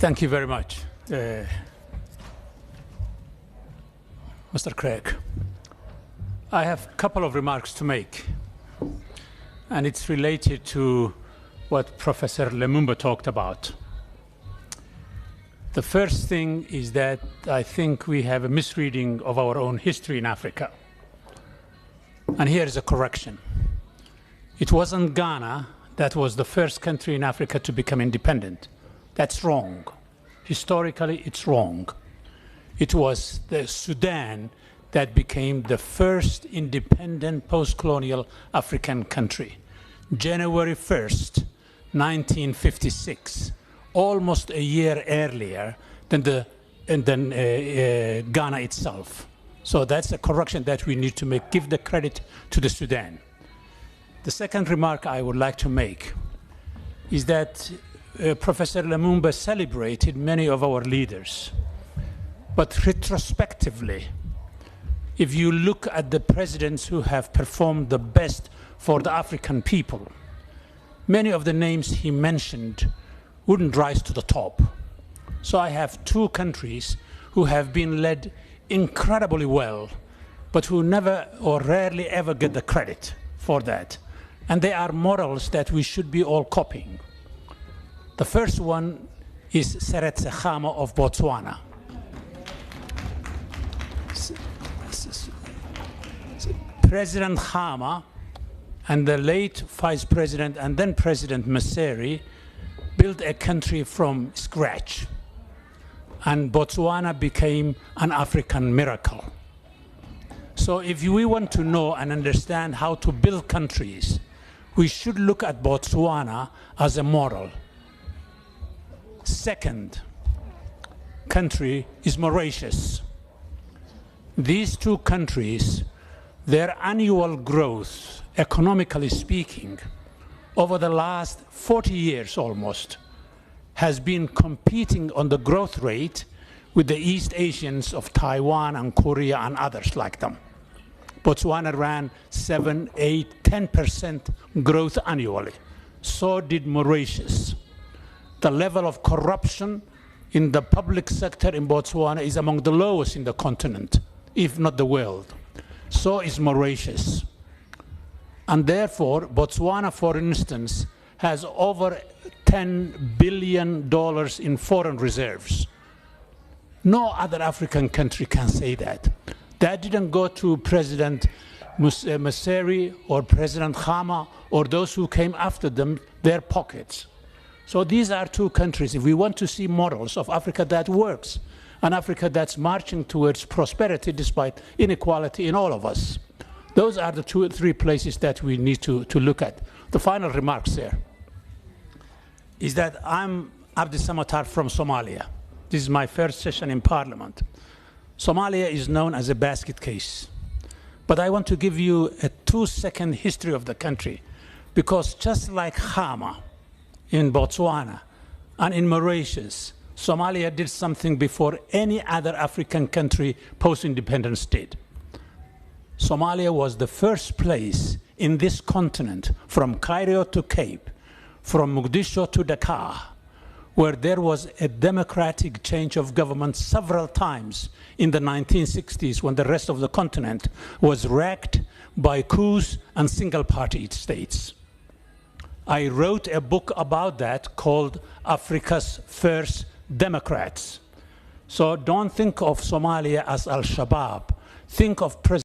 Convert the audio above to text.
Thank you very much, Mr. Craig. I have a couple of remarks to make, and it's related to what Professor Lumumba talked about. The first thing is that I think we have a misreading of our own history in Africa. And here is a correction. It wasn't Ghana that was the first country in Africa to become independent. That's wrong. Historically, it's wrong. It was the Sudan that became the first independent post-colonial African country. January 1st, 1956, almost a year earlier than Ghana itself. So that's a correction that we need to make. Give the credit to the Sudan. The second remark I would like to make is that Professor Lumumba celebrated many of our leaders. But retrospectively, if you look at the presidents who have performed the best for the African people, many of the names he mentioned wouldn't rise to the top. So I have two countries who have been led incredibly well, but who never or rarely ever get the credit for that. And they are models that we should be all copying. The first one is Seretse Khama of Botswana. President Khama and the late Vice President and then President Maseri built a country from scratch. And Botswana became an African miracle. So if we want to know and understand how to build countries, we should look at Botswana as a model. Second country is Mauritius. These two countries, their annual growth, economically speaking, over the last 40 years almost, has been competing on the growth rate with the East Asians of Taiwan and Korea and others like them. Botswana ran 7, 8, 10% growth annually. So did Mauritius. The level of corruption in the public sector in Botswana is among the lowest in the continent, if not the world. So is Mauritius. And therefore, Botswana, for instance, has over $10 billion in foreign reserves. No other African country can say that. That didn't go to President Maseri or President Khama or those who came after them, their pockets. So these are two countries. If we want to see models of Africa that works, an Africa that's marching towards prosperity despite inequality in all of us, those are the 2 or 3 places that we need to look at. The final remarks there is that I'm Abdi Samatar from Somalia. This is my first session in Parliament. Somalia is known as a basket case. But I want to give you a 2-second history of the country, because just like Khama in Botswana and in Mauritius, Somalia did something before any other African country post-independence did. Somalia was the first place in this continent, from Cairo to Cape, from Mogadishu to Dakar, where there was a democratic change of government several times in the 1960s when the rest of the continent was wrecked by coups and single-party states. I wrote a book about that called Africa's First Democrats. So don't think of Somalia as Al-Shabaab. Think of President